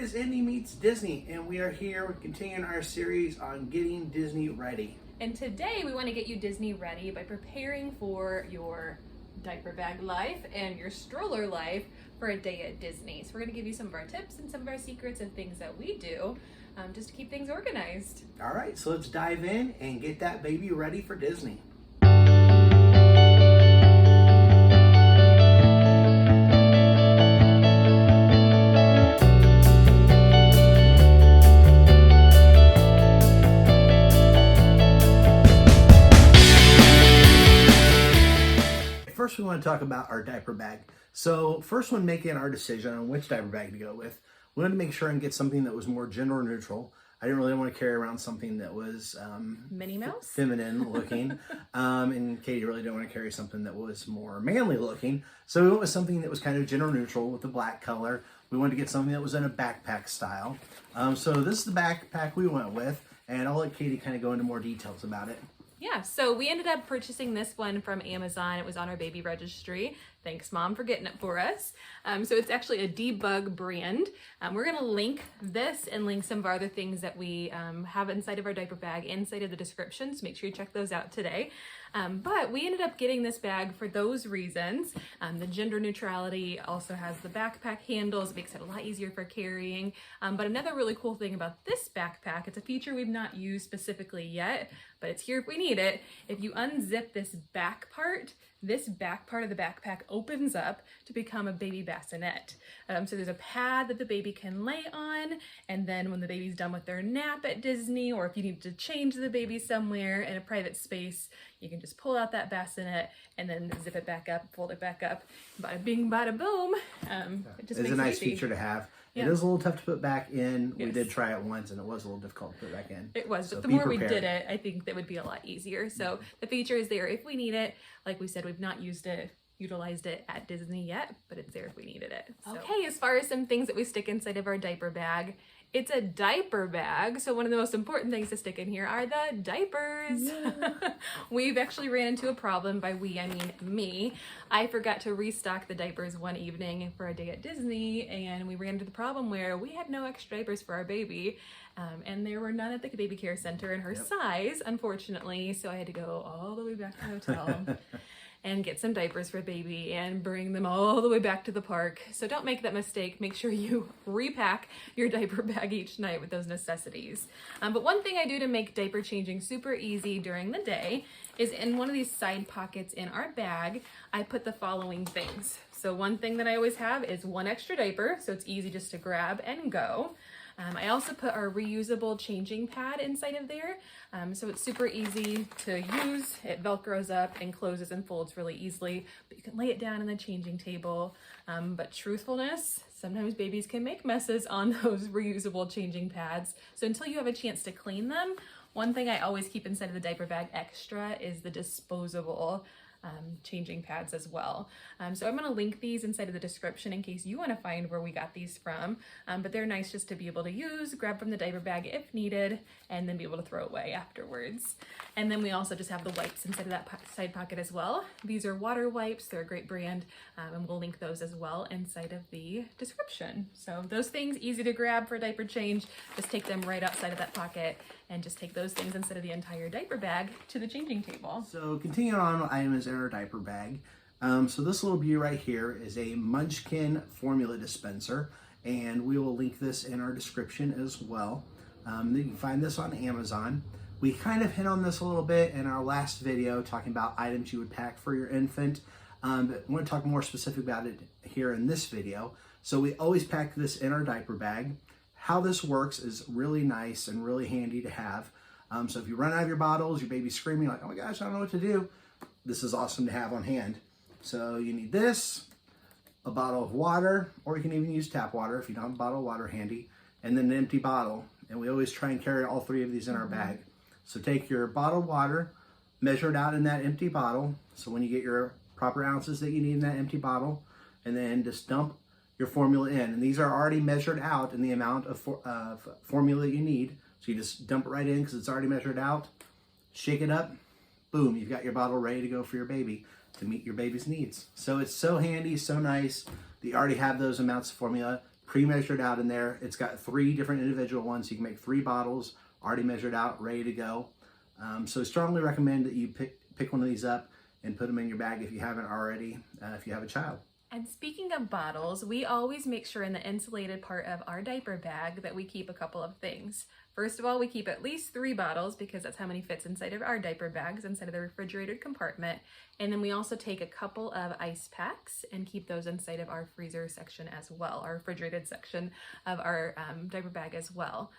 is Indy Meets Disney, and we are here continuing our series on getting Disney ready. And today we want to get you Disney ready by preparing for your diaper bag life and your stroller life for a day at Disney. So we're going to give you some of our tips and some of our secrets and things that we do just to keep things organized. All right, so let's dive in and get that baby ready for Disney. First, we want to talk about our diaper bag. So first, when making our decision on which diaper bag to go with, we wanted to make sure and get something that was more gender neutral. I didn't really want to carry around something that was Minnie Mouse? feminine looking, and Katie really didn't want to carry something that was more manly looking. So we went with something that was kind of gender neutral with the black color. We wanted to get something that was in a backpack style. So this is the backpack we went with, and I'll let Katie kind of go into more details about it. Yeah, so we ended up purchasing this one from Amazon. It was on our baby registry. Thanks, Mom, for getting it for us. So it's actually a Debug brand. We're going to link this and link some of our other things that we have inside of our diaper bag inside of the description, so make sure you check those out today. But we ended up getting this bag for those reasons. The gender neutrality also has the backpack handles. It makes it a lot easier for carrying. But another really cool thing about this backpack, it's a feature we've not used specifically yet, but it's here if we need it. If you unzip this back part of the backpack opens up to become a baby bassinet. So there's a pad that the baby can lay on, and then when the baby's done with their nap at Disney, or if you need to change the baby somewhere in a private space, you can just pull out that bassinet and then zip it back up, fold it back up. Bada bing, bada boom. It just it's makes a nice it easy. feature to have. Yeah. It is a little tough to put back in. Yes. We did try it once, and it was a little difficult to put back in. It was, So but the be more we prepared. did it, I think that would be a lot easier. So the feature is there if we need it. Like we said, we've not utilized it at Disney yet, but it's there if we needed it. So. Okay, as far as some things that we stick inside of our diaper bag, it's a diaper bag, so one of the most important things to stick in here are the diapers. Yeah. We've actually ran into a problem. By we, I mean me. I forgot to restock the diapers one evening for a day at Disney, and we ran into the problem where we had no extra diapers for our baby, and there were none at the baby care center in her size, unfortunately, so I had to go all the way back to the hotel and get some diapers for baby and bring them all the way back to the park. So don't make that mistake. Make sure you repack your diaper bag each night with those necessities. But one thing I do to make diaper changing super easy during the day is in one of these side pockets in our bag, I put the following things. So one thing that I always have is one extra diaper, so it's easy just to grab and go. I also put our reusable changing pad inside of there, so it's super easy to use. It velcros up and closes and folds really easily, but you can lay it down on the changing table. But truthfulness, sometimes babies can make messes on those reusable changing pads, so until you have a chance to clean them, one thing I always keep inside of the diaper bag extra is the disposable changing pads as well. So I'm going to link these inside of the description in case you want to find where we got these from, but they're nice just to be able to use, grab from the diaper bag if needed, and then be able to throw away afterwards. And then we also just have the wipes inside of that side pocket as well. These are water wipes. They're a great brand, and we'll link those as well inside of the description. So those things, easy to grab for diaper change. Just take them right outside of that pocket and just take those things instead of the entire diaper bag to the changing table. So continuing on with items in our diaper bag. So this little beauty right here is a Munchkin formula dispenser, and we will link this in our description as well. You can find this on Amazon. We kind of hit on this a little bit in our last video talking about items you would pack for your infant, but I want to talk more specific about it here in this video. So we always pack this in our diaper bag. How this works is really nice and really handy to have. So if you run out of your bottles, your baby's screaming like, oh my gosh, I don't know what to do, this is awesome to have on hand. So you need this, a bottle of water, or you can even use tap water if you don't have a bottle of water handy, and then an empty bottle. And we always try and carry all three of these in our bag. So take your bottled water, measure it out in that empty bottle. So when you get your proper ounces that you need in that empty bottle, and then just dump your formula in. And these are already measured out in the amount of formula you need. So you just dump it right in because it's already measured out. Shake it up. Boom, you've got your bottle ready to go for your baby to meet your baby's needs. So it's so handy, so nice that you already have those amounts of formula pre-measured out in there. It's got 3 different individual ones. So you can make 3 bottles already measured out, ready to go. So I strongly recommend that you pick one of these up and put them in your bag if you haven't already, if you have a child. And speaking of bottles, we always make sure in the insulated part of our diaper bag that we keep a couple of things. First of all, we keep at least 3 bottles because that's how many fits inside of our diaper bags, inside of the refrigerated compartment. And then we also take a couple of ice packs and keep those inside of our freezer section as well, our refrigerated section of our diaper bag as well.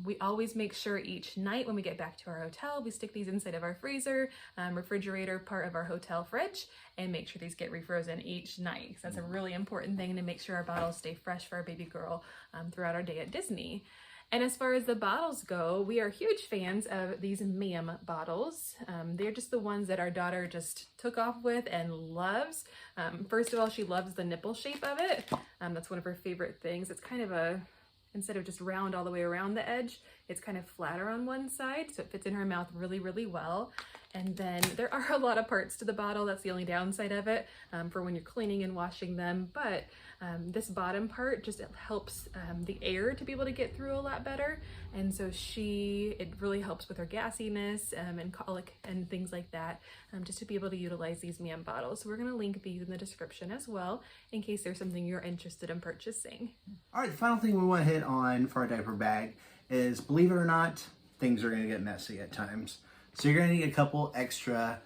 We always make sure each night when we get back to our hotel, we stick these inside of our freezer, refrigerator part of our hotel fridge, and make sure these get refrozen each night. So that's a really important thing to make sure our bottles stay fresh for our baby girl throughout our day at Disney. And as far as the bottles go, we are huge fans of these ma'am bottles. They're just the ones that our daughter just took off with and loves. First of all, she loves the nipple shape of it. That's one of her favorite things. It's kind of a, instead of just round all the way around the edge, it's kind of flatter on one side, so it fits in her mouth really, really well. And then there are a lot of parts to the bottle. That's the only downside of it for when you're cleaning and washing them. But this bottom part just helps the air to be able to get through a lot better. And so it really helps with her gassiness and colic and things like that, just to be able to utilize these ma'am bottles. So we're gonna link these in the description as well, in case there's something you're interested in purchasing. All right, the final thing we want to hit on for our diaper bag is, believe it or not, things are going to get messy at times. So you're going to need a couple extra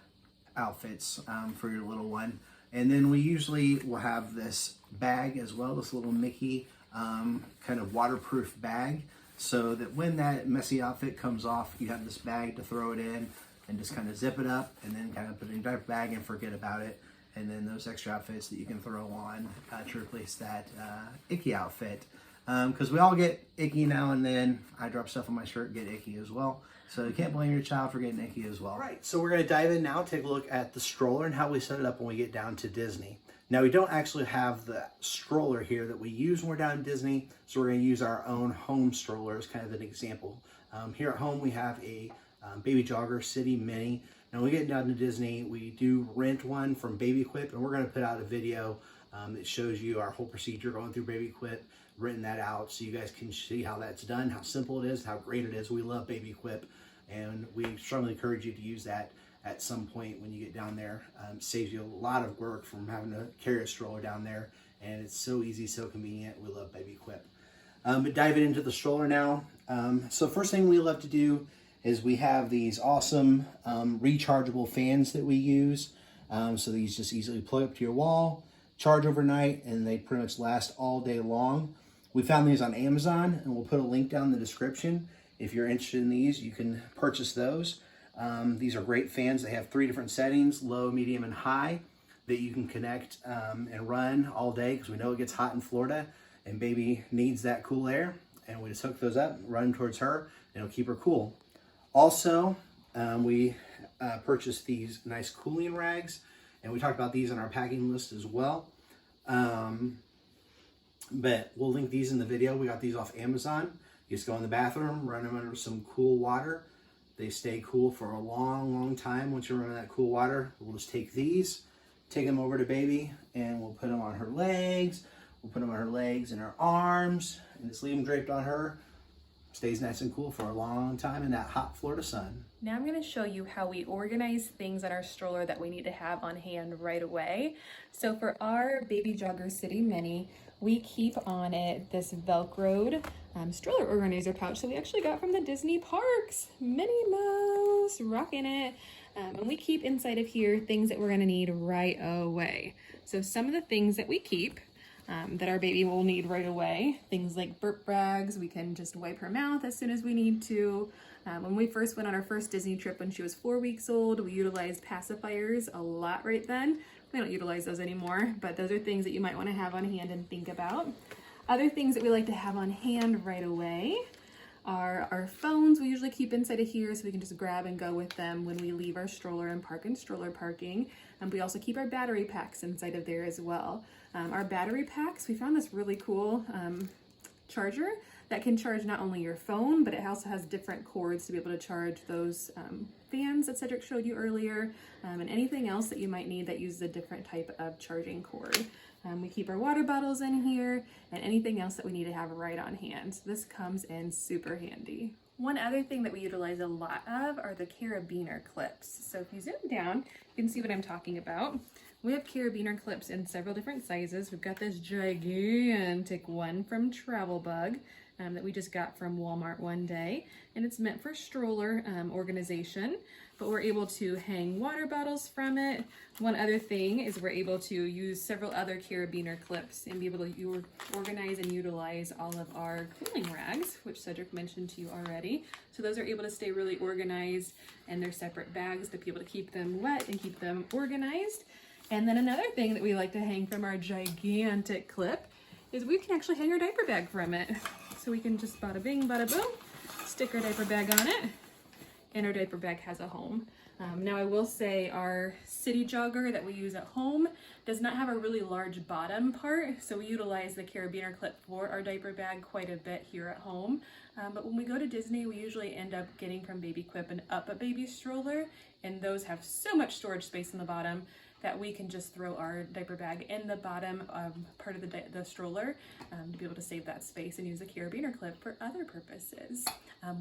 outfits for your little one. And then we usually will have this bag as well, this little Mickey kind of waterproof bag, so that when that messy outfit comes off, you have this bag to throw it in and just kind of zip it up and then kind of put it in your diaper bag and forget about it. And then those extra outfits that you can throw on to replace that icky outfit. Because we all get icky now and then. I drop stuff on my shirt, get icky as well. So you can't blame your child for getting icky as well. Right, so we're going to dive in now, take a look at the stroller and how we set it up when we get down to Disney. Now, we don't actually have the stroller here that we use when we're down in Disney, so we're going to use our own home stroller as kind of an example. Here at home, we have a Baby Jogger City Mini. Now, when we get down to Disney, we do rent one from Baby Quip, and we're going to put out a video that shows you our whole procedure going through Baby Quip, written that out so you guys can see how that's done, how simple it is, how great it is. We love Baby Quip, and we strongly encourage you to use that at some point when you get down there. Saves you a lot of work from having to carry a stroller down there, and it's so easy, so convenient. We love Baby Quip. But diving into the stroller now. So first thing we love to do is we have these awesome rechargeable fans that we use. So these just easily plug up to your wall, charge overnight, and they pretty much last all day long. We found these on Amazon, and we'll put a link down in the description. If you're interested in these, you can purchase those. These are great fans. They have 3 different settings, low, medium, and high, that you can connect and run all day, because we know it gets hot in Florida and baby needs that cool air. And we just hook those up, run them towards her, and it'll keep her cool. Also, we purchased these nice cooling rags, and we talked about these on our packing list as well. But we'll link these in the video. We got these off Amazon. You just go in the bathroom, run them under some cool water. They stay cool for a long, long time. Once you run in that cool water, we'll just take these, take them over to baby, and we'll put them on her legs. We'll put them on her legs and her arms, and just leave them draped on her. Stays nice and cool for a long time in that hot Florida sun. Now I'm going to show you how we organize things in our stroller that we need to have on hand right away. So for our Baby Jogger City Mini, we keep on it this Velcroed stroller organizer pouch that we actually got from the Disney parks. Minnie Mouse, rocking it. And we keep inside of here things that we're going to need right away. So some of the things that we keep that our baby will need right away, things like burp bags. We can just wipe her mouth as soon as we need to. When we first went on our first Disney trip when she was 4 weeks old, we utilized pacifiers a lot right then. We don't utilize those anymore, but those are things that you might want to have on hand and think about. Other things that we like to have on hand right away are our phones. We usually keep inside of here so we can just grab and go with them when we leave our stroller and park in stroller parking. And we also keep our battery packs inside of there as well. Our battery packs, we found this really cool charger that can charge not only your phone, but it also has different cords to be able to charge those fans that Cedric showed you earlier, and anything else that you might need that uses a different type of charging cord. We keep our water bottles in here and anything else that we need to have right on hand. So this comes in super handy. One other thing that we utilize a lot of are the Carabiner Clips. So if you zoom down, you can see what I'm talking about. We have Carabiner Clips in several different sizes. We've got this gigantic one from Travel Bug that we just got from Walmart one day, and it's meant for Stroller Organization, but we're able to hang water bottles from it. One other thing is we're able to use several other Carabiner Clips and be able to organize and utilize all of our cooling rags, which Cedric mentioned to you already. So those are able to stay really organized, and they're separate bags to be able to keep them wet and keep them organized. And then another thing that we like to hang from our gigantic clip is we can actually hang our diaper bag from it. So we can just bada bing, bada boom, stick our diaper bag on it, and our diaper bag has a home. Now I will say our city jogger that we use at home does not have a really large bottom part, so we utilize the Carabiner Clip for our diaper bag quite a bit here at home. But when we go to Disney, we usually end up getting from Baby Quip an Up a Baby stroller, and those have so much storage space in the bottom that we can just throw our diaper bag in the bottom part of the stroller to be able to save that space and use a Carabiner Clip for other purposes.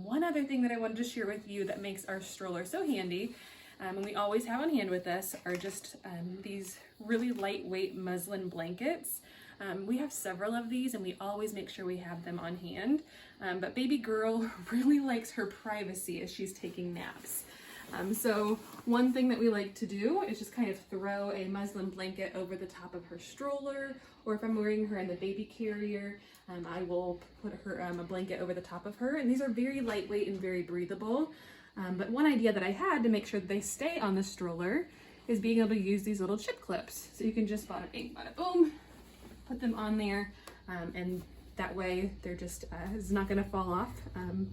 One other thing that I wanted to share with you that makes our stroller so handy, and we always have on hand with us, are just these really lightweight muslin blankets. We have several of these and we always make sure we have them on hand, but baby girl really likes her privacy as she's taking naps. So one thing that we like to do is just kind of throw a muslin blanket over the top of her stroller, or if I'm wearing her in the baby carrier, I will put her a blanket over the top of her. And these are very lightweight and very breathable. But one idea that I had to make sure that they stay on the stroller is being able to use these little chip clips. So you can just bada bing, bada boom, put them on there, and that way they're just, it's not gonna fall off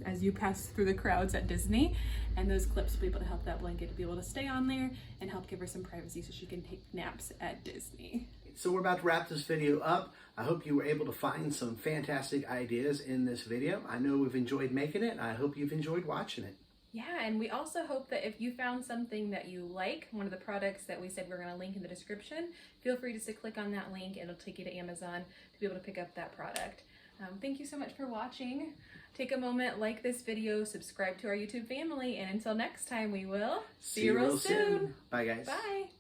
as you pass through the crowds at Disney. And those clips will be able to help that blanket to be able to stay on there and help give her some privacy so she can take naps at Disney. So we're about to wrap this video up. I hope you were able to find some fantastic ideas in this video. I know we've enjoyed making it. I hope you've enjoyed watching it. Yeah, and we also hope that if you found something that you like, one of the products that we said we're going to link in the description, feel free just to click on that link. It'll take you to Amazon to be able to pick up that product. Thank you so much for watching. Take a moment, like this video, subscribe to our YouTube family, and until next time, we will see you real soon. Bye, guys. Bye.